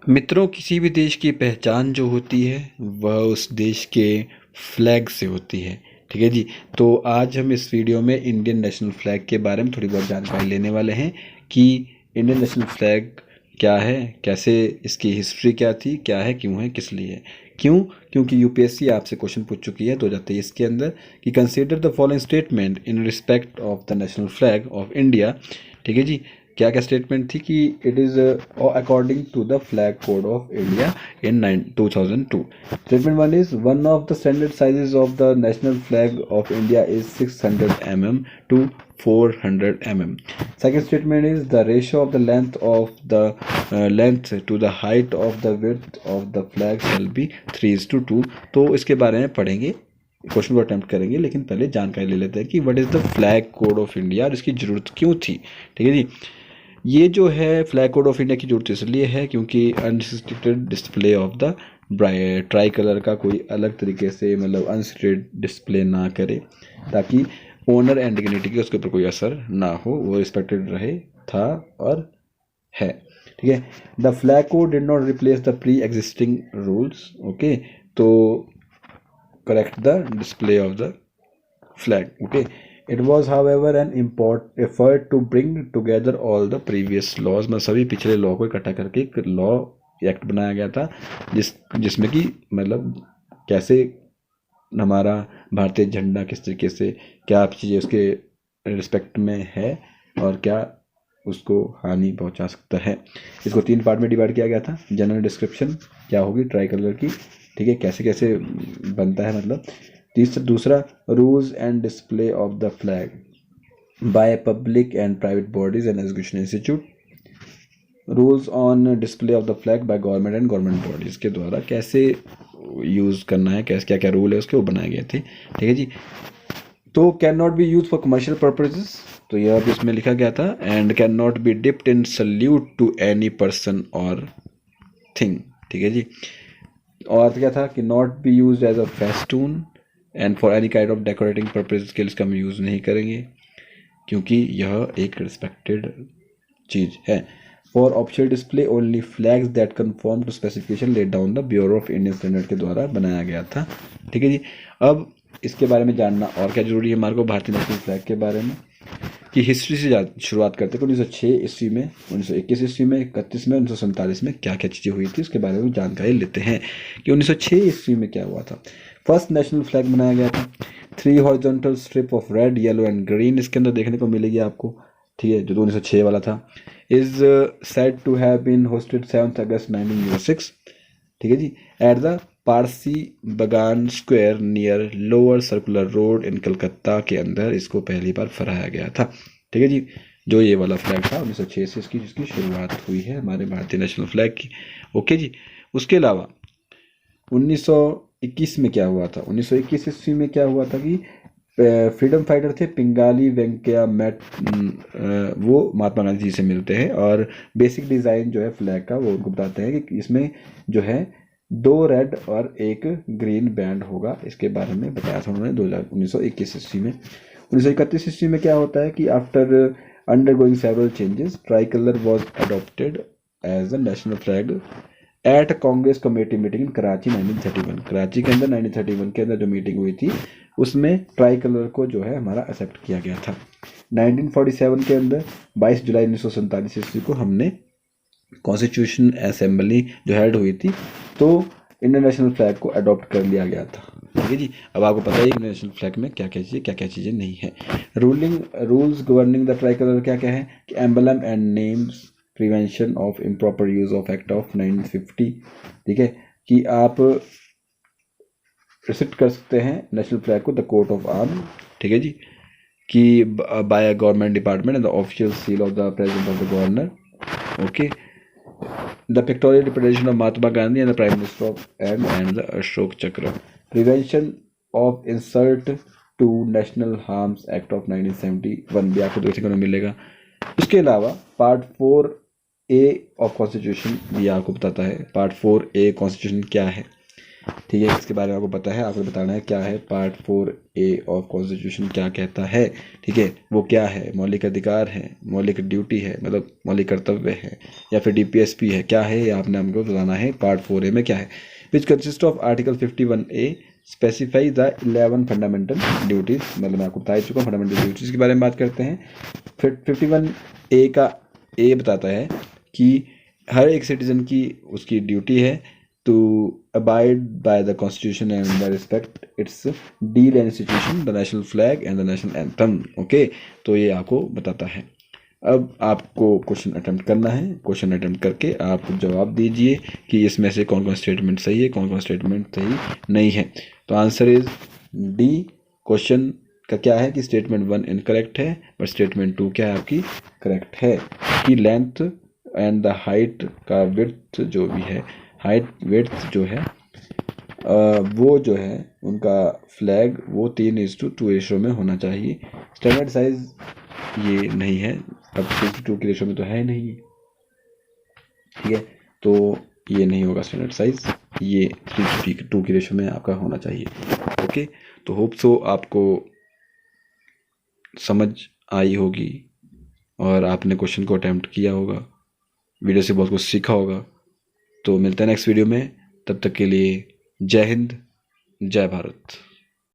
मित्रों, किसी भी देश की पहचान जो होती है वह उस देश के फ्लैग से होती है। ठीक है जी। तो आज हम इस वीडियो में इंडियन नेशनल फ्लैग के बारे में थोड़ी बहुत जानकारी लेने वाले हैं कि इंडियन नेशनल फ्लैग क्या है, कैसे इसकी हिस्ट्री क्या थी, क्या है, क्यों है, किस लिए है। क्यों? क्योंकि यूपीएससी आपसे क्वेश्चन पूछ चुकी है 2023 के अंदर कि consider the following statement in respect of the national flag of India. ठीक है जी। क्या क्या स्टेटमेंट थी कि it is according to the flag code of India in 2002। Statement one is one of the standard sizes of the national flag of India is 600 mm to 400 mm. Second statement is the ratio of the length to the height of the width of the flag shall be 3:2। तो इसके बारे में पढ़ेंगे, question को attempt करेंगे, लेकिन पहले जानकारी ले लेते हैं कि what is the flag code of India और इसकी ज़रूरत क्यों थी। ठीक है जी। ये जो है फ्लैग कोड ऑफ इंडिया की जरूरत इसलिए है क्योंकि unrestricted display of the try colour का कोई अलग तरीके से मतलब अनरिस्ट्रिक्टेड डिस्प्ले ना करे, ताकि ओनर एंड डिग्निटी के उसके ऊपर कोई असर ना हो, वो रिस्पेक्टेड रहे, था और है। ठीक है। The flag code did not replace the pre existing rules. Okay, तो correct the display of the flag. Okay, it was however an important effort to bring together all the previous laws। मतलब सभी पिछले law को इकट्ठा करके एक law act बनाया गया था जिसमें कि मतलब कैसे हमारा भारतीय झंडा किस तरीके से क्या चीज़ें उसके रिस्पेक्ट में है और क्या उसको हानि पहुंचा सकता है। इसको 3 पार्ट में डिवाइड किया गया था। जनरल डिस्क्रिप्शन क्या होगी ट्राई कलर की, ठीक है, कैसे कैसे बनता है मतलब। दूसरा rules and display of the flag by public and private bodies and education institute. Rules on display of the flag by government and government bodies के द्वारा कैसे यूज़ करना है, कैसे क्या क्या रूल है उसके, वो बनाए गए थे। ठीक है जी। तो can not be use for commercial purposes, तो यह भी इसमें लिखा गया था। And can not be dipped in salute to any person और थिंग। ठीक है जी। और क्या था कि not be use as a festoon and for any kind of decorating purpose के लिए इसका हम यूज़ नहीं करेंगे क्योंकि यह एक रिस्पेक्टेड चीज़ है। For official display only flags that confirm to specification laid down the bureau of Indian standard के द्वारा बनाया गया था। ठीक है जी। अब इसके बारे में जानना और क्या जरूरी है हमारे को भारतीय नेशनल फ्लैग के बारे में कि हिस्ट्री से शुरुआत करते हैं। 1906 ईस्वी में, 1921 ईस्वी में, 31 में, 1947 में क्या क्या चीज़ें हुई थी उसके बारे में जानकारी लेते हैं कि 1906 ईस्वी में क्या हुआ था। फर्स्ट नेशनल फ्लैग बनाया गया था। 3 horizontal strip of red, yellow and green इसके अंदर देखने को मिलेगी आपको। ठीक है, जो 1906 वाला था। Is said to have been hosted 7 August 1906। ठीक है जी, at the Parsi Bagan square near lower circular road in Calcutta के अंदर इसको पहली बार फहराया गया था। ठीक है जी, जो ये वाला फ्लैग था 1906 से इसकी जिसकी शुरुआत हुई है हमारे भारतीय नेशनल फ्लैग की। ओके जी। उसके अलावा 1921 में क्या हुआ था? 1921 ईस्वी में क्या हुआ था कि फ्रीडम फाइटर थे पिंगाली वेंकैया मैट, वो महात्मा गांधी जी से मिलते हैं और बेसिक डिज़ाइन जो है फ्लैग का वो उनको बताते हैं कि इसमें जो है 2 रेड और 1 ग्रीन बैंड होगा। इसके बारे में बताया था उन्होंने 1921 ईस्वी में। 1931 ईस्वी में क्या होता है कि after undergoing several changes tricolour was adopted as a national flag at Congress committee meeting in Karachi 1931। Karachi के अंदर 1931 के अंदर जो मीटिंग हुई थी उसमें ट्राई कलर को जो है हमारा एक्सेप्ट किया गया था। 1947 के अंदर 22 जुलाई 1947 ईस्वी को हमने कॉन्स्टिट्यूशन असेंबली जो हेड हुई थी तो इंडियन नेशनल फ्लैग को अडॉप्ट कर लिया गया था। ठीक है जी। अब आपको पता है इंडियन नेशनल फ्लैग में क्या क्या चीज़ें नहीं है। Rules governing the try colour क्या क्या है कि emblem and names, prevention of improper use of act of 1950। ठीक है कि आप रिसिप्ट कर सकते हैं नेशनल फ्लैग को द कोट ऑफ आर्म। ठीक है जी, कि by government department and the official seal of the president of the governor. Okay, the pictorial representation of Mahatma Gandhi and the prime minister of and the Ashok Chakra. Prevention of insult to national harms act of 1971 भी आपको देखने को मिलेगा। उसके अलावा part 4A of constitution भी आपको बताता है। पार्ट 4A कॉन्स्टिट्यूशन क्या है ठीक है, इसके बारे में आपको पता है, आपको बताना है क्या है पार्ट 4A ऑफ कॉन्स्टिट्यूशन क्या कहता है। ठीक है, वो क्या है, मौलिक अधिकार है, मौलिक ड्यूटी है, मतलब मौलिक कर्तव्य है, या फिर DPSP है, क्या है, ये आपने हमको बताना है पार्ट 4A में क्या है। Which consist of article 51A specify the 11 fundamental duties, मतलब मैं आपको बता चुका हूँ फंडामेंटल ड्यूटीज के बारे में बात करते हैं। फिर 51A का ए बताता है कि हर एक सिटीजन की उसकी ड्यूटी है to abide by the constitution and the respect its deal and institution the national flag and the national anthem. Okay, तो ये आपको बताता है। अब आपको क्वेश्चन अटेम्प्ट करना है, क्वेश्चन अटेम्प्ट करके आप जवाब दीजिए कि इसमें से कौन कौन स्टेटमेंट सही है, कौन कौन स्टेटमेंट सही नहीं है। तो आंसर इज डी। क्वेश्चन का क्या है कि स्टेटमेंट 1 इनकरेक्ट है, पर स्टेटमेंट 2 क्या है आपकी करेक्ट है कि लेंथ एंड द हाइट का विड्थ जो भी है, हाइट विड्थ जो है वो जो है उनका फ्लैग वो 3:2 रेशो में होना चाहिए। स्टैंडर्ड साइज ये नहीं है, अब 3:2 की रेशो में तो है नहीं, ठीक है, तो ये नहीं होगा स्टैंडर्ड साइज, ये 3:2 की रेशो में आपका होना चाहिए। ओके, तो होप सो आपको समझ आई होगी और आपने क्वेश्चन को अटेम्प्ट किया होगा, वीडियो से बहुत कुछ सीखा होगा। तो मिलते हैं नेक्स्ट वीडियो में, तब तक के लिए जय हिंद, जय भारत।